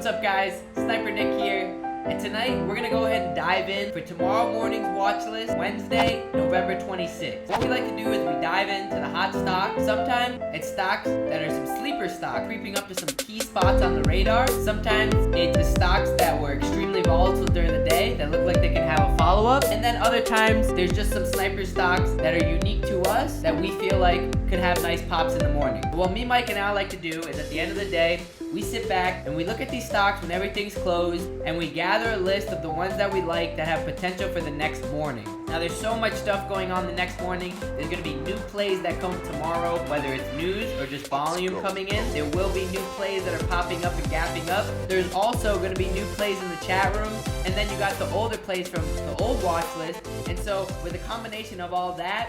What's up guys, Sniper Nick here, and tonight we're going to go ahead and dive in for tomorrow morning's watch list, Wednesday, November 26th. What we like to do is we dive into the hot stocks. Sometimes it's stocks that are some sleeper stocks, creeping up to some key spots on the radar. Sometimes it's the stocks that were extremely volatile during the day that look like they can have a follow-up. And then other times there's just some sniper stocks that are unique to us that we feel like could have nice pops in the morning. What me, Mike, and Al like to do is at the end of the day, we sit back and we look at these stocks when everything's closed and we gather a list of the ones that we like that have potential for the next morning. Now there's so much stuff going on the next morning. There's going to be new plays that come tomorrow, whether it's news or just volume coming in. There will be new plays that are popping up and gapping up. There's also going to be new plays in the chat room. And then you got the older plays from the old watch list. And so with a combination of all that,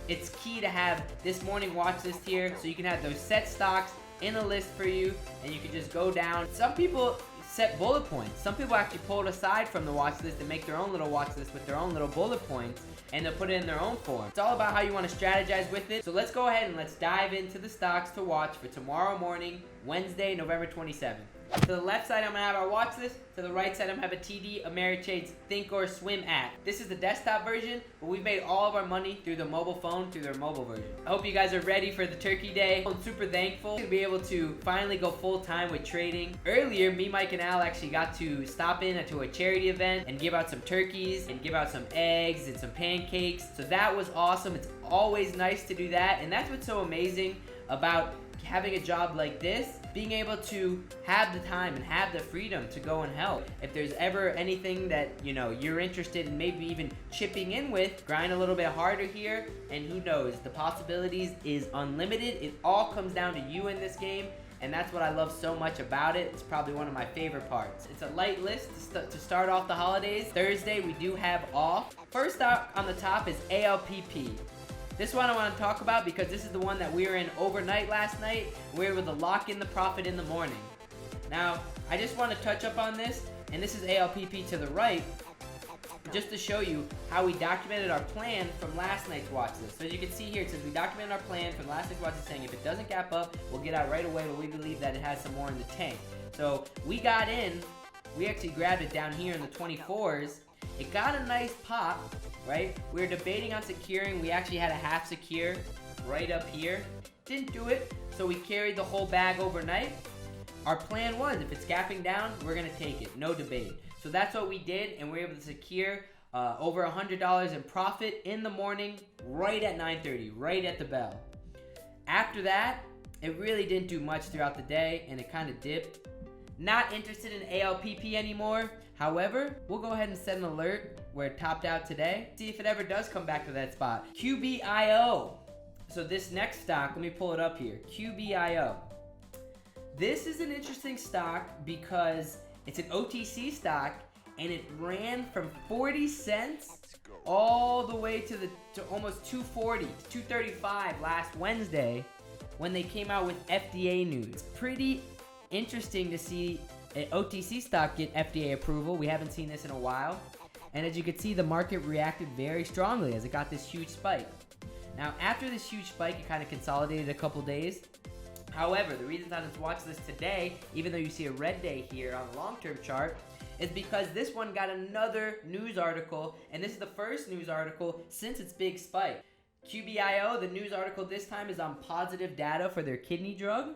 it's key to have this morning watch list here so you can have those set stocks in a list for you and you can just go down. Some people set bullet points. Some people actually pull it aside from the watch list and make their own little watch list with their own little bullet points and they'll put it in their own form. It's all about how you want to strategize with it. So let's go ahead and let's dive into the stocks to watch for tomorrow morning, Wednesday, November 27th. To the left side, I'm going to have our watch list. To the right side, I'm going to have a TD Ameritrade's Think or Swim app. This is the desktop version, but we've made all of our money through the mobile phone, through their mobile version. I hope you guys are ready for the turkey day. I'm super thankful to be able to finally go full time with trading. Earlier, me, Mike, and Al actually got to stop in to a charity event and give out some turkeys and give out some eggs and some pancakes. So that was awesome. It's always nice to do that. And that's what's so amazing about having a job like this, being able to have the time and have the freedom to go and help. If there's ever anything that you're interested in maybe even chipping in with, grind a little bit harder here, and who knows, the possibilities is unlimited. It all comes down to you in this game, and that's what I love so much about it. It's probably one of my favorite parts. It's a light list to start off the holidays. Thursday we do have off. First up on the top is ALPP. This one I want to talk about because this is the one that we were in overnight last night. We were able to lock in the profit in the morning. Now, I just want to touch up on this, and this is ALPP to the right, just to show you how we documented our plan from last night's watch list. So as you can see here, it says we documented our plan from last night's watch list saying if it doesn't gap up, we'll get out right away, but we believe that it has some more in the tank. So we got in, we actually grabbed it down here in the 24s. It got a nice pop, right? We were debating on securing. We actually had a half secure right up here. Didn't do it, so we carried the whole bag overnight. Our plan was, if it's gapping down, we're gonna take it, no debate. So that's what we did, and we were able to secure over $100 in profit in the morning, right at 9:30, right at the bell. After that, it really didn't do much throughout the day, and it kind of dipped. Not interested in ALPP anymore. However, we'll go ahead and set an alert where it topped out today. See if it ever does come back to that spot. QBIO. So this next stock, let me pull it up here. QBIO. This is an interesting stock because it's an OTC stock and it ran from 40 cents all the way to almost 240, 235 last Wednesday when they came out with FDA news. Pretty interesting to see an OTC stock get FDA approval. We haven't seen this in a while. And as you can see, the market reacted very strongly as it got this huge spike. Now, after this huge spike, it kind of consolidated a couple days. However, the reason on this watch list today, even though you see a red day here on the long-term chart, is because this one got another news article, and this is the first news article since its big spike. QBIO, the news article this time is on positive data for their kidney drug.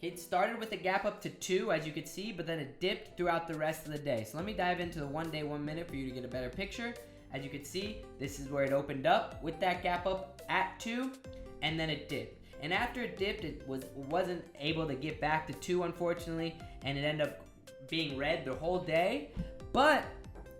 It started with a gap up to 2, as you can see, but then it dipped throughout the rest of the day. So let me dive into the 1 day, 1 minute for you to get a better picture. As you can see, this is where it opened up with that gap up at 2, and then it dipped. And after it dipped, it wasn't able to get back to 2, unfortunately, and it ended up being red the whole day. But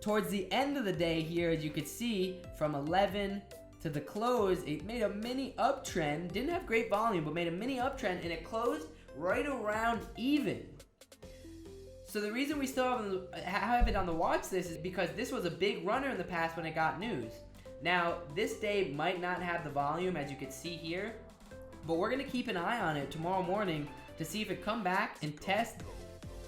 towards the end of the day here, as you can see, from 11 to the close, it made a mini uptrend. Didn't have great volume, but made a mini uptrend, and it closed right around even. So the reason we still have it on the watch list is because this was a big runner in the past when it got news. Now, this day might not have the volume as you can see here, but we're gonna keep an eye on it tomorrow morning to see if it come back and test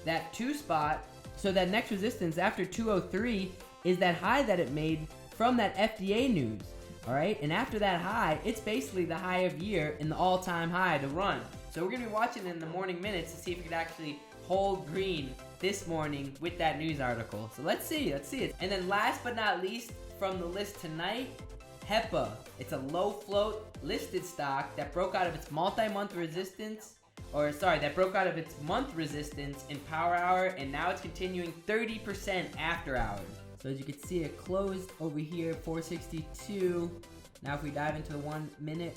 that 2 spot. So that next resistance after 203 is that high that it made from that FDA news. All right, and after that high, it's basically the high of year and the all-time high to run. So we're gonna be watching in the morning minutes to see if it could actually hold green this morning with that news article. So let's see it. And then last but not least from the list tonight, HEPA. It's a low float listed stock that broke out of its multi-month resistance, that broke out of its month resistance in power hour, and now it's continuing 30% after hours. So as you can see, it closed over here 462. Now if we dive into the 1 minute,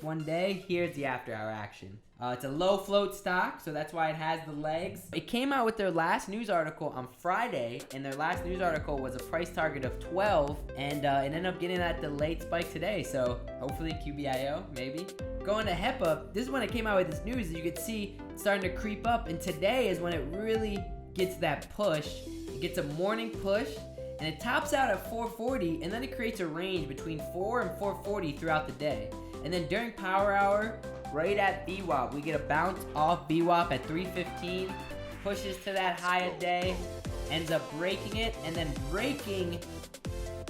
1 day, here's the after hour action. It's a low float stock, so that's why it has the legs. It came out with their last news article on Friday, and their last news article was a price target of 12, and it ended up getting that delayed spike today, so hopefully QBIO, maybe. Going to HEPA, this is when it came out with this news. You could see it's starting to creep up, and today is when it really gets that push. It gets a morning push, and it tops out at 440, and then it creates a range between 4 and 440 throughout the day. And then during power hour, right at VWAP, we get a bounce off VWAP at 315, pushes to that high a day, ends up breaking it, and then breaking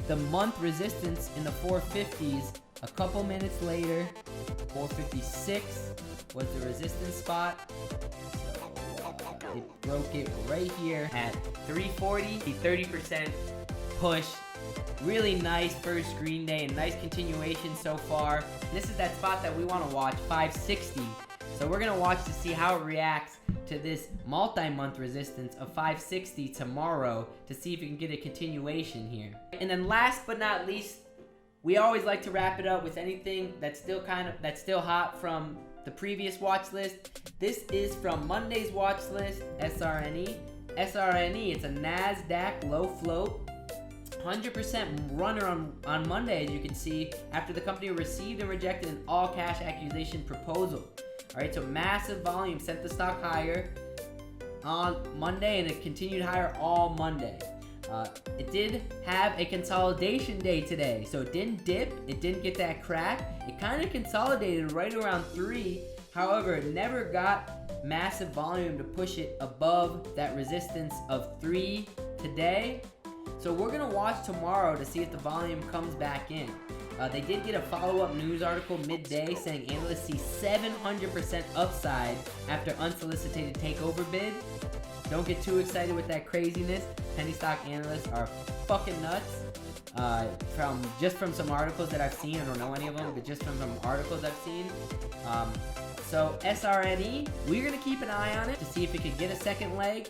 the month resistance in the 450s. A couple minutes later, 456 was the resistance spot. So it broke it right here at 340, the 30% push. Really nice first green day and nice continuation so far. This is that spot that we want to watch, 560. So we're going to watch to see how it reacts to this multi-month resistance of 560 tomorrow to see if we can get a continuation here. And then last but not least, we always like to wrap it up with anything that's still hot from the previous watch list. This is from Monday's watch list, SRNE. SRNE, it's a NASDAQ low float. 100% runner on Monday, as you can see, after the company received and rejected an all-cash accusation proposal. All right, so massive volume sent the stock higher on Monday, and it continued higher all Monday. It did have a consolidation day today, so it didn't dip, it didn't get that crack. It kind of consolidated right around 3. However, it never got massive volume to push it above that resistance of 3 today. So we're going to watch tomorrow to see if the volume comes back in. They did get a follow-up news article midday saying analysts see 700% upside after unsolicited takeover bid. Don't get too excited with that craziness. Penny stock analysts are fucking nuts. From some articles that I've seen, I don't know any of them, but just from some articles I've seen. So SRNE, we're going to keep an eye on it to see if it could get a second leg.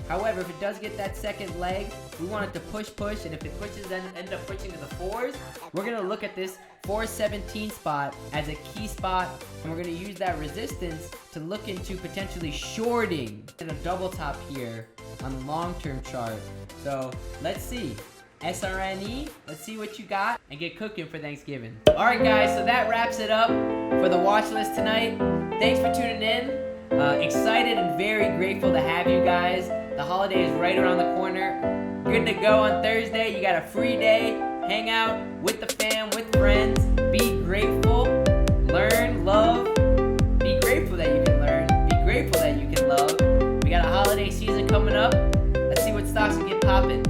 However, if it does get that second leg, we want it to push, and if it pushes and end up pushing to the 4s, we're going to look at this 417 spot as a key spot, and we're going to use that resistance to look into potentially shorting and a double top here on the long-term chart. So let's see. SRNE, let's see what you got and get cooking for Thanksgiving. All right, guys, so that wraps it up for the watch list tonight. Thanks for tuning in. Excited and very grateful to have you guys. The holiday is right around the corner. Good to go on Thursday. You got a free day. Hang out with the fam, with friends. Be grateful. Learn, love. Be grateful that you can learn. Be grateful that you can love. We got a holiday season coming up. Let's see what stocks will get popping.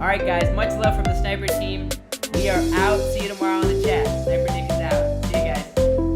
All right, guys. Much love from the Sniper team. We are out. See you tomorrow in the chat. Sniper